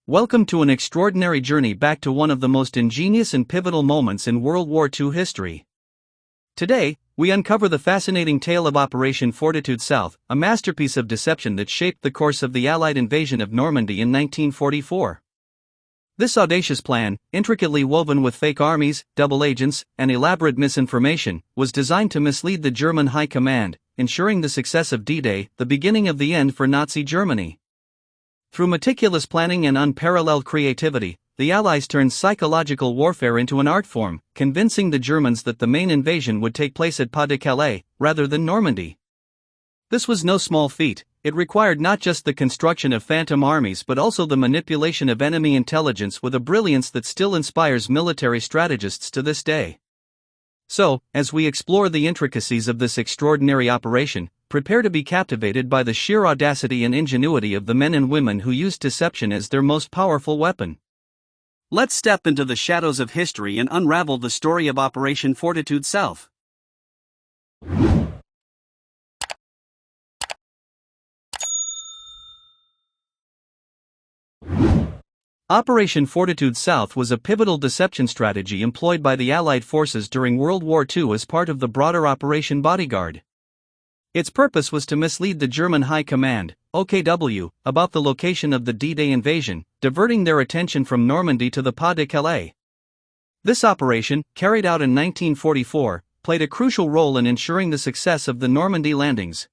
Welcome to an extraordinary journey back to one of the most ingenious and pivotal moments in World War II history. Today, we uncover the fascinating tale of Operation Fortitude South, a masterpiece of deception that shaped the course of the Allied invasion of Normandy in 1944. This audacious plan, intricately woven with fake armies, double agents, and elaborate misinformation, was designed to mislead the German High Command, ensuring the success of D-Day, the beginning of the end for Nazi Germany. Through meticulous planning and unparalleled creativity, the Allies turned psychological warfare into an art form, convincing the Germans that the main invasion would take place at Pas de Calais, rather than Normandy. This was no small feat. It required not just the construction of phantom armies but also the manipulation of enemy intelligence with a brilliance that still inspires military strategists to this day. So, as we explore the intricacies of this extraordinary operation, prepare to be captivated by the sheer audacity and ingenuity of the men and women who used deception as their most powerful weapon. Let's step into the shadows of history and unravel the story of Operation Fortitude South. Operation Fortitude South was a pivotal deception strategy employed by the Allied forces during World War II as part of the broader Operation Bodyguard. Its purpose was to mislead the German High Command, OKW, about the location of the D-Day invasion, diverting their attention from Normandy to the Pas de Calais. This operation, carried out in 1944, played a crucial role in ensuring the success of the Normandy landings.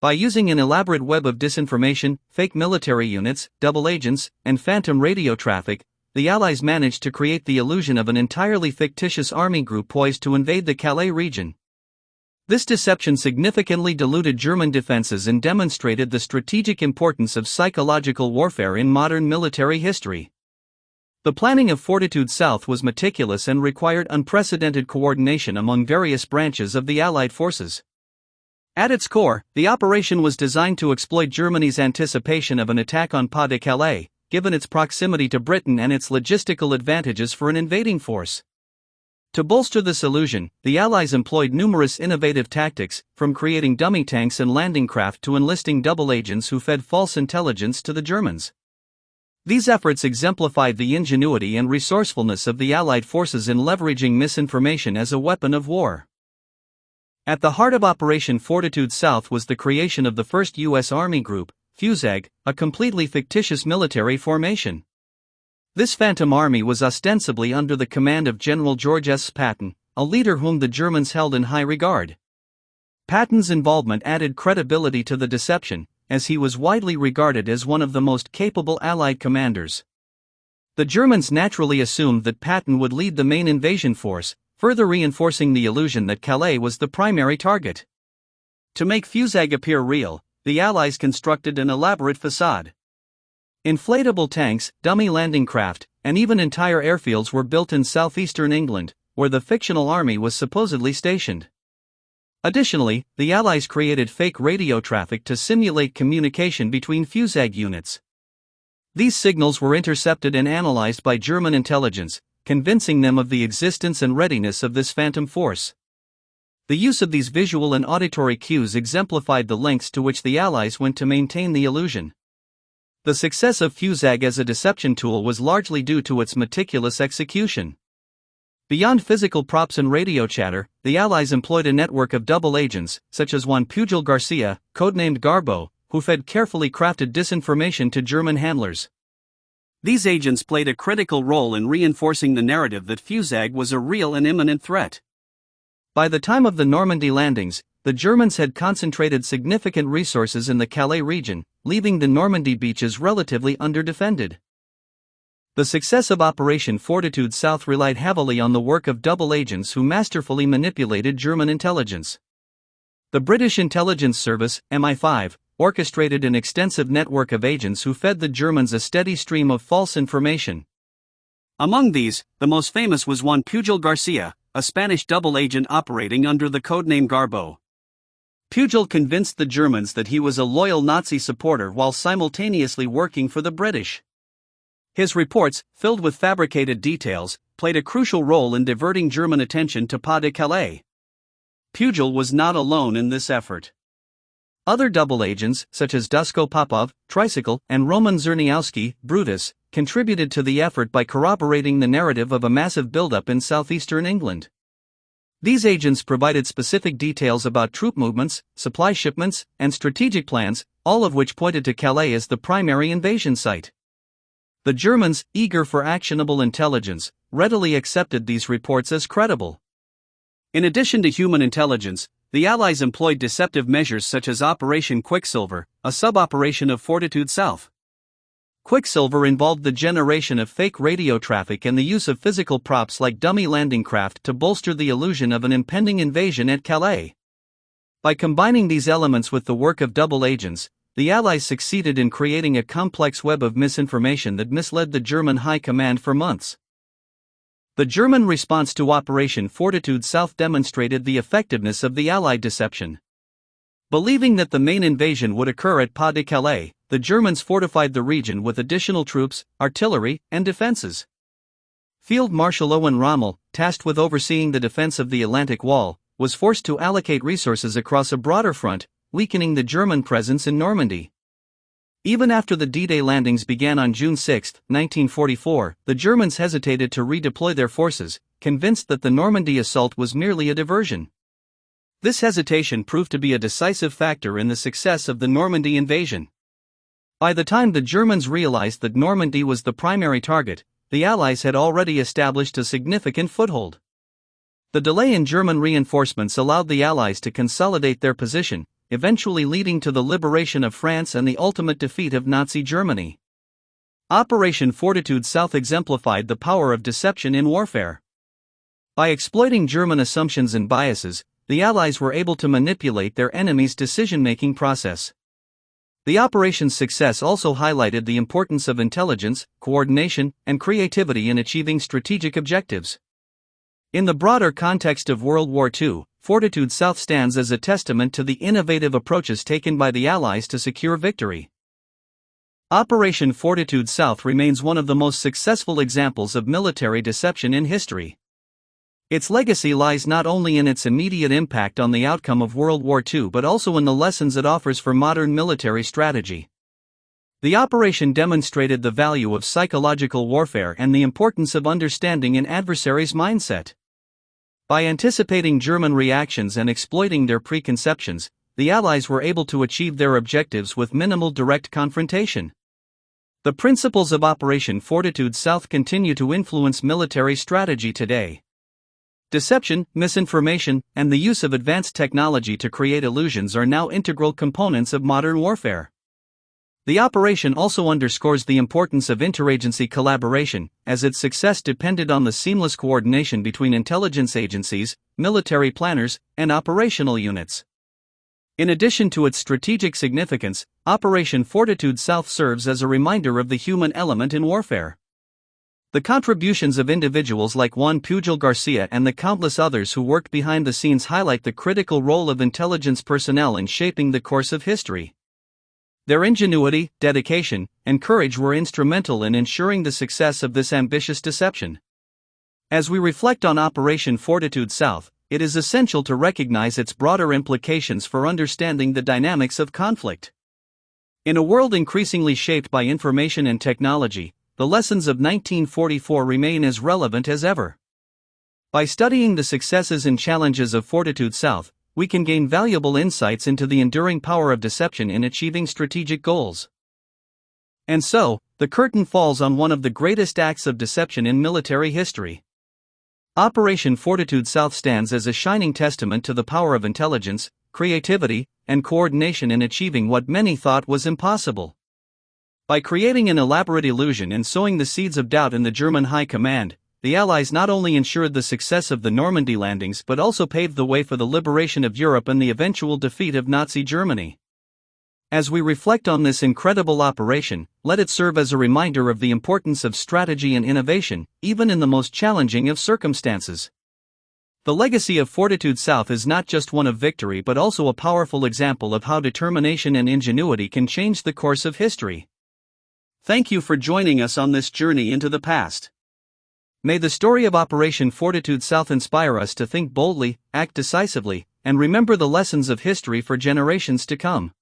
By using an elaborate web of disinformation, fake military units, double agents, and phantom radio traffic, the Allies managed to create the illusion of an entirely fictitious army group poised to invade the Calais region. This deception significantly diluted German defenses and demonstrated the strategic importance of psychological warfare in modern military history. The planning of Fortitude South was meticulous and required unprecedented coordination among various branches of the Allied forces. At its core, the operation was designed to exploit Germany's anticipation of an attack on Pas de Calais, given its proximity to Britain and its logistical advantages for an invading force. To bolster this illusion, the Allies employed numerous innovative tactics, from creating dummy tanks and landing craft to enlisting double agents who fed false intelligence to the Germans. These efforts exemplified the ingenuity and resourcefulness of the Allied forces in leveraging misinformation as a weapon of war. At the heart of Operation Fortitude South was the creation of the First U.S. Army Group, FUSAG, a completely fictitious military formation. This phantom army was ostensibly under the command of General George S. Patton, a leader whom the Germans held in high regard. Patton's involvement added credibility to the deception, as he was widely regarded as one of the most capable Allied commanders. The Germans naturally assumed that Patton would lead the main invasion force, further reinforcing the illusion that Calais was the primary target. To make FUSAG appear real, the Allies constructed an elaborate facade. Inflatable tanks, dummy landing craft, and even entire airfields were built in southeastern England, where the fictional army was supposedly stationed. Additionally, the Allies created fake radio traffic to simulate communication between FUSAG units. These signals were intercepted and analyzed by German intelligence, convincing them of the existence and readiness of this phantom force. The use of these visual and auditory cues exemplified the lengths to which the Allies went to maintain the illusion. The success of FUSAG as a deception tool was largely due to its meticulous execution. Beyond physical props and radio chatter, the Allies employed a network of double agents, such as Juan Pujol Garcia, codenamed Garbo, who fed carefully crafted disinformation to German handlers. These agents played a critical role in reinforcing the narrative that FUSAG was a real and imminent threat. By the time of the Normandy landings, the Germans had concentrated significant resources in the Calais region, leaving the Normandy beaches relatively underdefended. The success of Operation Fortitude South relied heavily on the work of double agents who masterfully manipulated German intelligence. The British intelligence service, MI5, orchestrated an extensive network of agents who fed the Germans a steady stream of false information. Among these, the most famous was Juan Pujol Garcia, a Spanish double agent operating under the codename Garbo. Pujol convinced the Germans that he was a loyal Nazi supporter while simultaneously working for the British. His reports, filled with fabricated details, played a crucial role in diverting German attention to Pas de Calais. Pujol was not alone in this effort. Other double agents, such as Dusko Popov, Tricycle, and Roman Czerniawski, Brutus, contributed to the effort by corroborating the narrative of a massive buildup in southeastern England. These agents provided specific details about troop movements, supply shipments, and strategic plans, all of which pointed to Calais as the primary invasion site. The Germans, eager for actionable intelligence, readily accepted these reports as credible. In addition to human intelligence, the Allies employed deceptive measures such as Operation Quicksilver, a sub-operation of Fortitude South. Quicksilver involved the generation of fake radio traffic and the use of physical props like dummy landing craft to bolster the illusion of an impending invasion at Calais. By combining these elements with the work of double agents, the Allies succeeded in creating a complex web of misinformation that misled the German High Command for months. The German response to Operation Fortitude South demonstrated the effectiveness of the Allied deception. Believing that the main invasion would occur at Pas de Calais, the Germans fortified the region with additional troops, artillery, and defenses. Field Marshal Owen Rommel, tasked with overseeing the defense of the Atlantic Wall, was forced to allocate resources across a broader front, weakening the German presence in Normandy. Even after the D-Day landings began on June 6, 1944, the Germans hesitated to redeploy their forces, convinced that the Normandy assault was merely a diversion. This hesitation proved to be a decisive factor in the success of the Normandy invasion. By the time the Germans realized that Normandy was the primary target, the Allies had already established a significant foothold. The delay in German reinforcements allowed the Allies to consolidate their position, eventually leading to the liberation of France and the ultimate defeat of Nazi Germany. Operation Fortitude South exemplified the power of deception in warfare. By exploiting German assumptions and biases, the Allies were able to manipulate their enemy's decision-making process. The operation's success also highlighted the importance of intelligence, coordination, and creativity in achieving strategic objectives. In the broader context of World War II, Fortitude South stands as a testament to the innovative approaches taken by the Allies to secure victory. Operation Fortitude South remains one of the most successful examples of military deception in history. Its legacy lies not only in its immediate impact on the outcome of World War II but also in the lessons it offers for modern military strategy. The operation demonstrated the value of psychological warfare and the importance of understanding an adversary's mindset. By anticipating German reactions and exploiting their preconceptions, the Allies were able to achieve their objectives with minimal direct confrontation. The principles of Operation Fortitude South continue to influence military strategy today. Deception, misinformation, and the use of advanced technology to create illusions are now integral components of modern warfare. The operation also underscores the importance of interagency collaboration, as its success depended on the seamless coordination between intelligence agencies, military planners, and operational units. In addition to its strategic significance, Operation Fortitude South serves as a reminder of the human element in warfare. The contributions of individuals like Juan Pujol Garcia and the countless others who worked behind the scenes highlight the critical role of intelligence personnel in shaping the course of history. Their ingenuity, dedication, and courage were instrumental in ensuring the success of this ambitious deception. As we reflect on Operation Fortitude South, it is essential to recognize its broader implications for understanding the dynamics of conflict. In a world increasingly shaped by information and technology, the lessons of 1944 remain as relevant as ever. By studying the successes and challenges of Fortitude South, we can gain valuable insights into the enduring power of deception in achieving strategic goals. And so, the curtain falls on one of the greatest acts of deception in military history. Operation Fortitude South stands as a shining testament to the power of intelligence, creativity, and coordination in achieving what many thought was impossible. By creating an elaborate illusion and sowing the seeds of doubt in the German High Command, the Allies not only ensured the success of the Normandy landings but also paved the way for the liberation of Europe and the eventual defeat of Nazi Germany. As we reflect on this incredible operation, let it serve as a reminder of the importance of strategy and innovation, even in the most challenging of circumstances. The legacy of Fortitude South is not just one of victory but also a powerful example of how determination and ingenuity can change the course of history. Thank you for joining us on this journey into the past. May the story of Operation Fortitude South inspire us to think boldly, act decisively, and remember the lessons of history for generations to come.